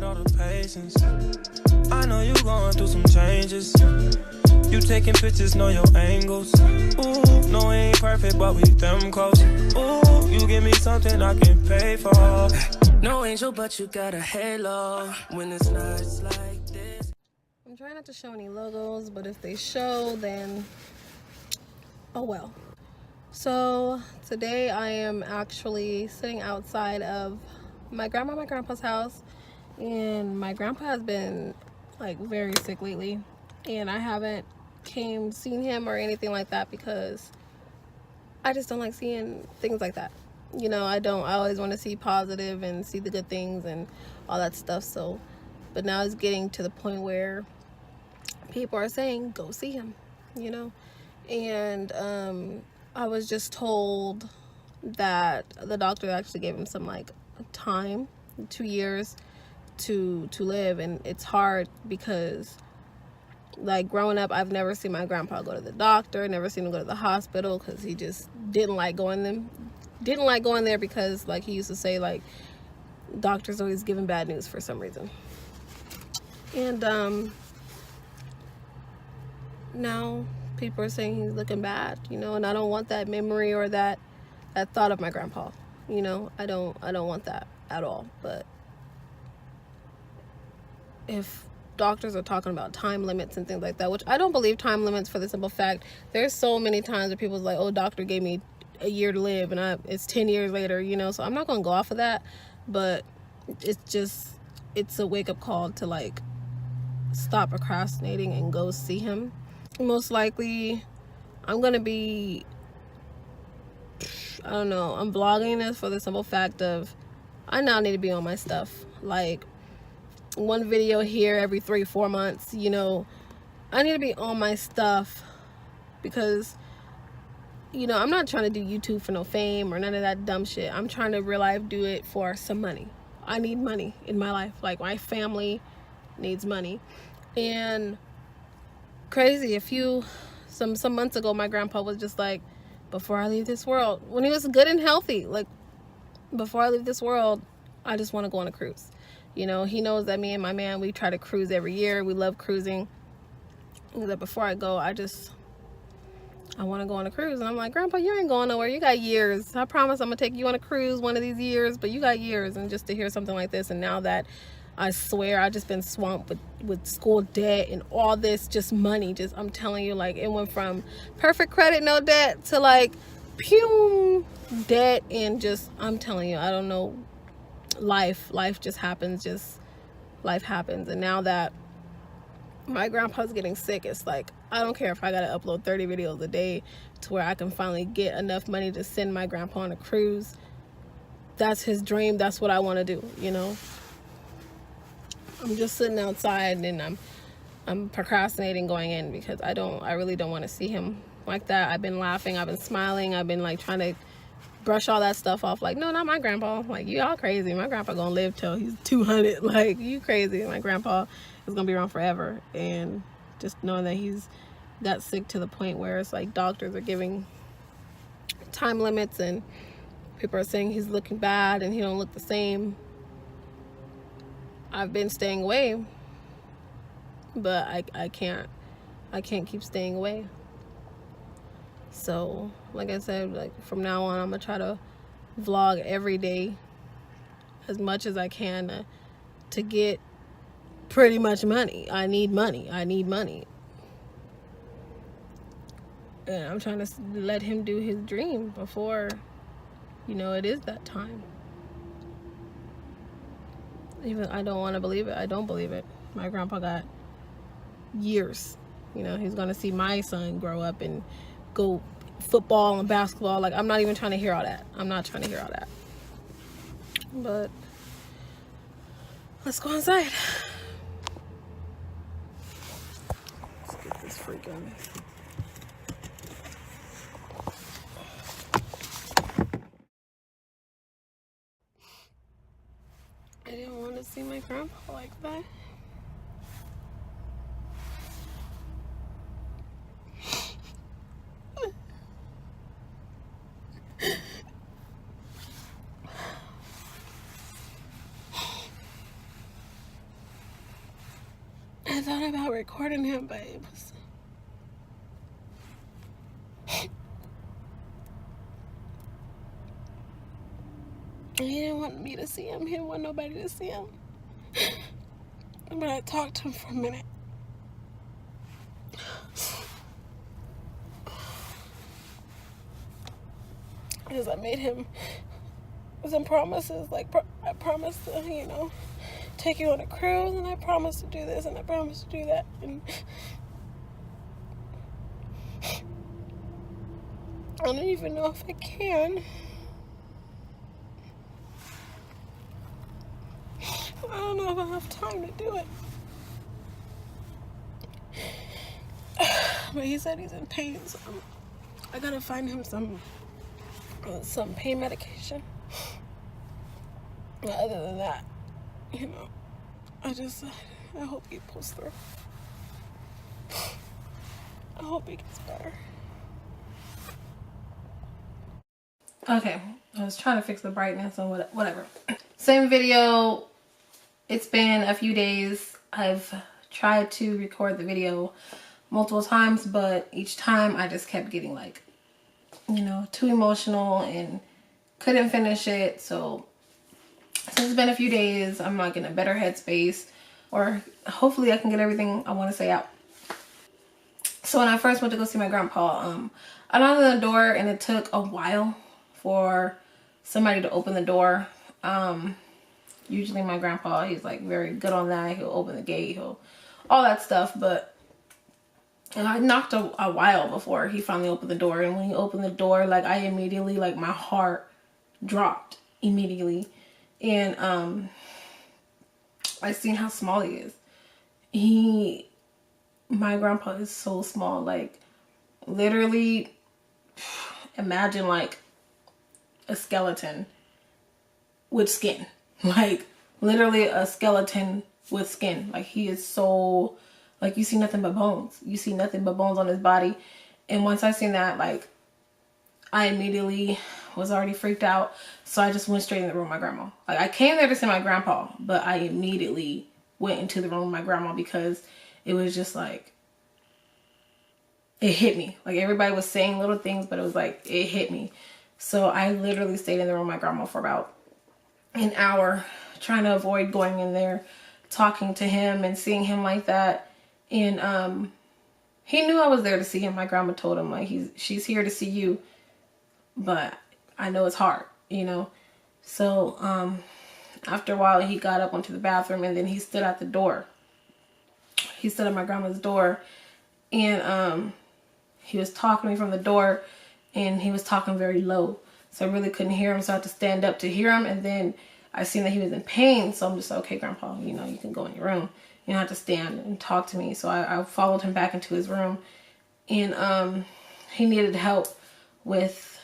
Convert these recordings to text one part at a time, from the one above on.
got all the patience. I know you going through some changes. You taking pictures, know your angles. Ooh, no, it ain't perfect, but we them close. Ooh, you give me something I can pay for. No angel, but you got a halo. When it's nights like this. I'm trying not to show any logos, but if they show, then oh well. So today I am actually sitting outside of my grandma and my grandpa's house, and my grandpa has been like very sick lately, and I haven't seen him or anything like that because I just don't like seeing things like that. You know, I always want to see positive and see the good things and all that stuff. So, but now it's getting to the point where people are saying, go see him, you know? And I was just told that the doctor actually gave him some like time, 2 years to live. And it's hard because like growing up, I've never seen my grandpa go to the doctor, never seen him go to the hospital because he just didn't like going there because like he used to say like doctors always giving bad news for some reason. And now people are saying he's looking bad, you know, and I don't want that memory or that thought of my grandpa, you know. I don't want that at all. But if doctors are talking about time limits and things like that, which I don't believe time limits for the simple fact there's so many times where people's like, oh, doctor gave me a year to live and it's 10 years later, you know. So I'm not gonna go off of that, but it's a wake-up call to like stop procrastinating and go see him. Most likely I'm gonna be, I don't know, I'm vlogging this for the simple fact of I now need to be on my stuff. Like one video here every 3-4 months, you know. I need to be on my stuff because, you know, I'm not trying to do YouTube for no fame or none of that dumb shit. I'm trying to real life do it for some money. I need money in my life. Like my family needs money. And crazy, some months ago, my grandpa was just like, before I leave this world, when he was good and healthy, like, before I leave this world, I just want to go on a cruise. You know, he knows that me and my man, we try to cruise every year. We love cruising. And that before I go, I want to go on a cruise. And I'm like, Grandpa, you ain't going nowhere. You got years. I promise I'm going to take you on a cruise one of these years, but you got years. And just to hear something like this, and now that I swear I just been swamped with school debt and all this just money. Just, I'm telling you, like, it went from perfect credit, no debt, to like, pew, debt. And just, I'm telling you, I don't know, life just happens, life happens. And now that my grandpa's getting sick, it's like, I don't care if I gotta upload 30 videos a day to where I can finally get enough money to send my grandpa on a cruise. That's his dream. That's what I want to do, you know. I'm just sitting outside and I'm procrastinating going in because I really don't want to see him like that. I've been laughing, I've been smiling, I've been like trying to brush all that stuff off. Like, no, not my grandpa. Like, you all crazy. My grandpa gonna live till he's 200. Like, you crazy. My grandpa is gonna be around forever. And just knowing that he's got sick to the point where it's like doctors are giving time limits and people are saying he's looking bad and he don't look the same. I've been staying away, but I can't keep staying away. So like I said, like from now on, I'm gonna try to vlog every day as much as I can to get pretty much money. I need money. And I'm trying to let him do his dream before, you know, it is that time. Even I don't want to believe it. I don't believe it. My grandpa got years. You know, he's going to see my son grow up and go football and basketball. Like, I'm not even trying to hear all that. I'm not trying to hear all that. But let's go inside. Let's get this freaking... I didn't want to see my grandpa like that. I thought about recording him, but it was... He didn't want me to see him. He didn't want nobody to see him. But I talked to him for a minute. Because I made him some promises. Like, I promised to, you know, take you on a cruise, and I promised to do this, and I promised to do that. And I don't even know if I can. I don't know if I have time to do it. But he said he's in pain, so I gotta find him some pain medication. But other than that, you know, I hope he pulls through. I hope he gets better. Okay, I was trying to fix the brightness or whatever. Same video. It's been a few days. I've tried to record the video multiple times, but each time I just kept getting, like, you know, too emotional and couldn't finish it. So since it's been a few days, I'm like in a better headspace, or hopefully I can get everything I want to say out. So when I first went to go see my grandpa, I knocked on the door and it took a while for somebody to open the door. Usually my grandpa, he's like very good on that. He'll open the gate, all that stuff. But I knocked a while before he finally opened the door. And when he opened the door, like, I immediately, like, my heart dropped immediately. And I seen how small he is. My grandpa is so small. Like, literally, imagine like a skeleton with skin. Like, literally a skeleton with skin. Like, he is so, like, you see nothing but bones. You see nothing but bones on his body. And once I seen that, like, I immediately was already freaked out. So I just went straight in the room with my grandma. Like, I came there to see my grandpa, but I immediately went into the room with my grandma because it was just like, it hit me. Like, everybody was saying little things, but it was like, it hit me. So I literally stayed in the room with my grandma for about an hour, trying to avoid going in there, talking to him and seeing him like that. And he knew I was there to see him. My grandma told him, like, she's here to see you, but I know it's hard, you know. So after a while, he got up, went to the bathroom, and then he stood at the door. He stood at my grandma's door, and he was talking to me from the door, and he was talking very low. So I really couldn't hear him, so I had to stand up to hear him. And then I seen that he was in pain, so I'm just like, okay, Grandpa, you know, you can go in your room. You don't have to stand and talk to me. So I followed him back into his room, and he needed help with,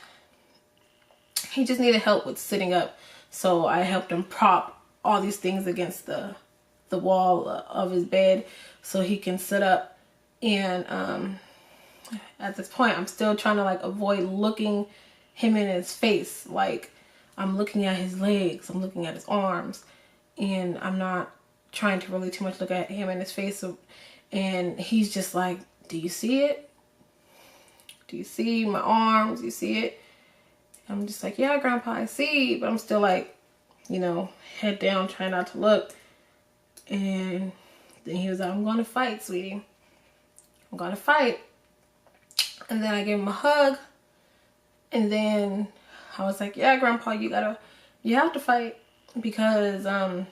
he just needed help with sitting up. So I helped him prop all these things against the wall of his bed so he can sit up. And at this point, I'm still trying to, like, avoid looking him in his face. Like, I'm looking at his legs, I'm looking at his arms, and I'm not trying to really too much look at him in his face. So, and he's just like, do you see it? Do you see my arms? Do you see it? I'm just like, yeah, Grandpa, I see. But I'm still like, you know, head down, trying not to look. And then he was like, I'm going to fight, sweetie. I'm going to fight. And then I gave him a hug. And then I was like, yeah, Grandpa, you have to fight. Because I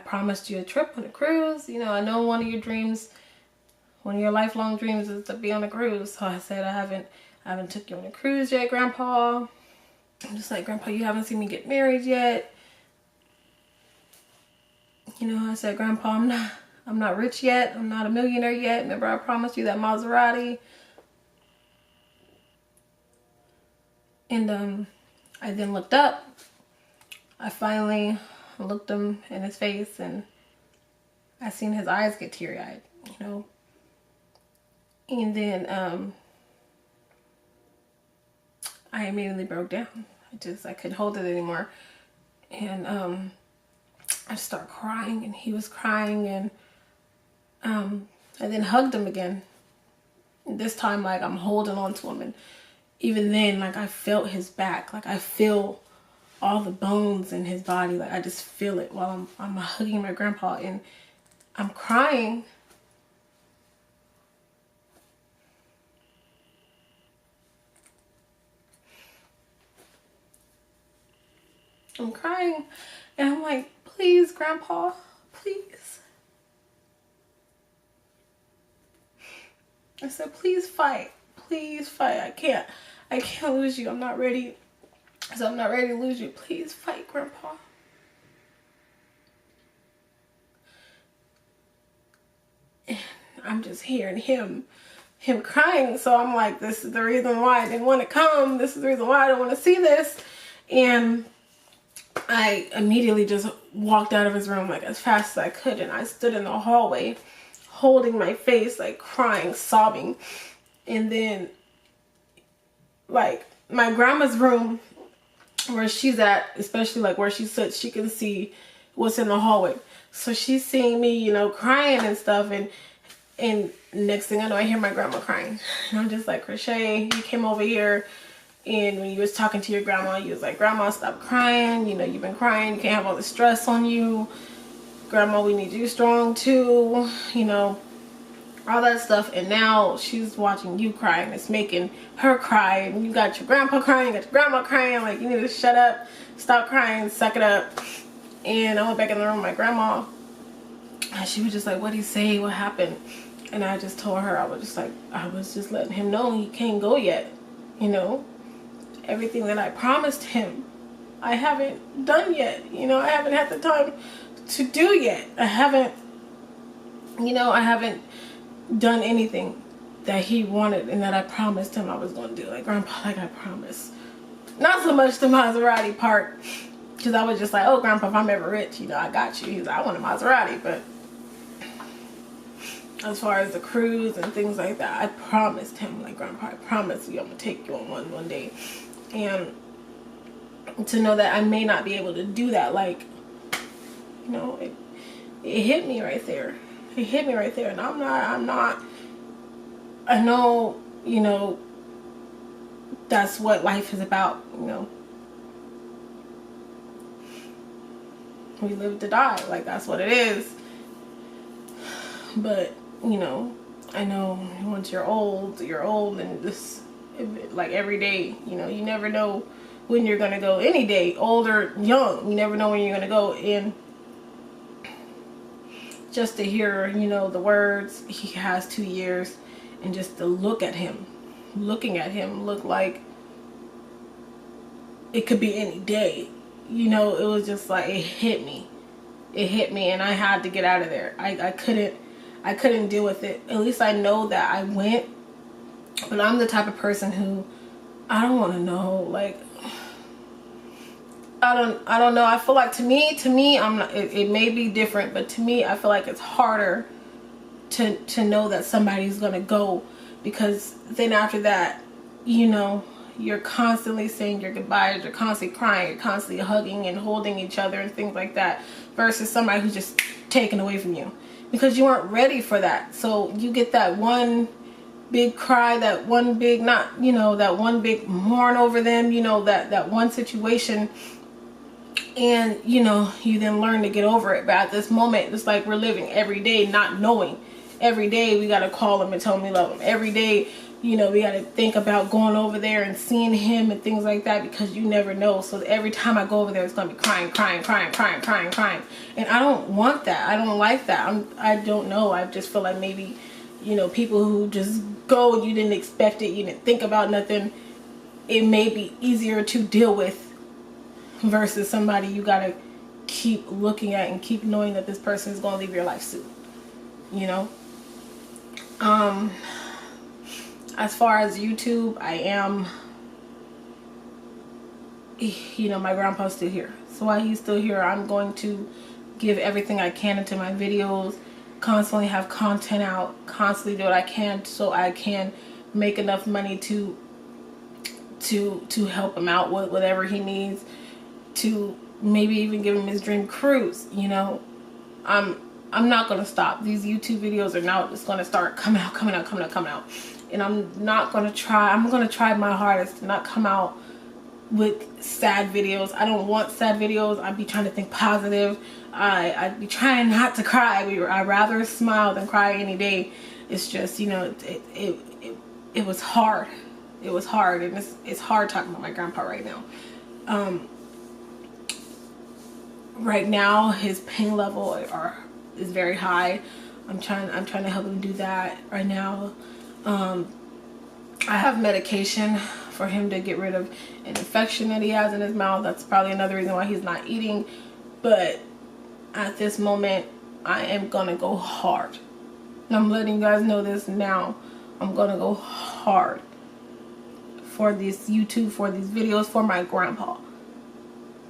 promised you a trip on a cruise. You know, I know one of your dreams, one of your lifelong dreams is to be on a cruise. So I said, I haven't took you on a cruise yet, Grandpa. I'm just like, Grandpa, you haven't seen me get married yet. You know, I said, Grandpa, I'm not rich yet. I'm not a millionaire yet. Remember, I promised you that Maserati. And I then looked up. I finally looked him in his face, and I seen his eyes get teary-eyed, you know. And then I immediately broke down. I couldn't hold it anymore. And I just started crying, and he was crying, and I then hugged him again. And this time, like, I'm holding on to him, and even then, like, I felt his back. Like, I feel all the bones in his body. Like, I just feel it while I'm hugging my grandpa, and I'm crying. I'm crying, and I'm like, please, Grandpa, please. I said, please fight. Please fight. I can't lose you. I'm not ready. So I'm not ready to lose you. Please fight, Grandpa. And I'm just hearing him crying. So I'm like, this is the reason why I didn't want to come. This is the reason why I don't want to see this. And I immediately just walked out of his room like as fast as I could, and I stood in the hallway holding my face, like crying, sobbing. And then, like, my grandma's room where she's at, especially like where she sits, she can see what's in the hallway. So she's seeing me, you know, crying and stuff, and next thing I know, I hear my grandma crying. And I'm just like, Crochet, you came over here, and when you was talking to your grandma, you was like, Grandma, stop crying. You know, you've been crying. You can't have all this stress on you. Grandma, we need you strong too. You know, all that stuff. And now she's watching you cry, and it's making her cry. And you got your grandpa crying, you got your grandma crying. Like, you need to shut up, stop crying, suck it up. And I went back in the room with my grandma, and she was just like, what did he say? What happened? And I just told her, I was just letting him know he can't go yet. You know, everything that I promised him, I haven't done yet. You know, I haven't had the time to do yet. I haven't done anything that he wanted and that I promised him I was going to do. Like, Grandpa, like I promised. Not so much the Maserati part, because I was just like, oh, Grandpa, if I'm ever rich, you know, I got you. He's like, I want a Maserati. But as far as the cruise and things like that, I promised him, like, Grandpa, I promise you I'm going to take you on one day. And to know that I may not be able to do that, like, you know, it hit me right there. It hit me right there. And I'm not, I know, you know, that's what life is about, you know. We live to die. Like, that's what it is. But, you know, I know once you're old and this, like, every day, you know, you never know when you're gonna go. Any day, old or young, you never know when you're gonna go. And just to hear, you know, the words, he has 2 years, and just to looking at him look like it could be any day. You know, it was just like, it hit me, and I had to get out of there. I couldn't deal with it. At least I know that I went. But I'm the type of person who, I don't want to know. Like, I don't know. I feel like to me, I'm not. It may be different, but to me, I feel like it's harder to know that somebody's gonna go, because then after that, you know, you're constantly saying your goodbyes, you're constantly crying, you're constantly hugging and holding each other and things like that, versus somebody who's just taken away from you because you weren't ready for that. So you get that one big cry, that one big, not, you know, that one big mourn over them, you know, that one situation, and, you know, you then learn to get over it. But at this moment, it's like we're living every day not knowing. Every day we got to call them and tell them we love them. Every day, you know, we got to think about going over there and seeing him and things like that, because you never know. So every time I go over there, it's going to be crying. And I don't want that. I don't like that. I don't know. I just feel like maybe, you know, people who just go, you didn't expect it, you didn't think about nothing, it may be easier to deal with versus somebody you got to keep looking at and keep knowing that this person is going to leave your life soon, you know. As far as YouTube, I am, you know, my grandpa's still here. So while he's still here, I'm going to give everything I can into my videos, constantly have content out, constantly do what I can so I can make enough money to help him out with whatever he needs, to maybe even give him his dream cruise. You know, I'm not gonna stop. These YouTube videos are now just gonna start coming out, and I'm not gonna try. I'm gonna try my hardest to not come out with sad videos. I don't want sad videos. I'd be trying to think positive. I'd be trying not to cry. I'd rather smile than cry any day. It's just, you know, it was hard. It was hard, and it's hard talking about my grandpa right now. Right now his pain level is very high. I'm trying to help him do that right now. I have medication for him to get rid of an infection that he has in his mouth. That's probably another reason why he's not eating. But at this moment, I am gonna go hard. And I'm letting you guys know this now. I'm gonna go hard for this YouTube, for these videos, for my grandpa.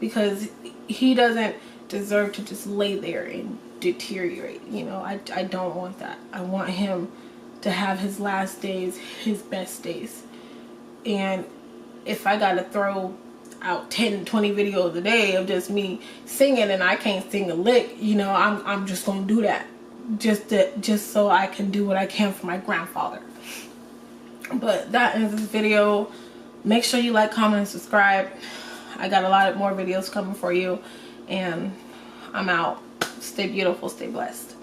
Because he doesn't deserve to just lay there and deteriorate. You know, I don't want that. I want him to have his last days, his best days. And if I gotta throw out 10, 20 videos a day of just me singing and I can't sing a lick, you know, I'm just gonna do that. Just so I can do what I can for my grandfather. But that ends this video. Make sure you like, comment, and subscribe. I got a lot more videos coming for you. And I'm out. Stay beautiful, stay blessed.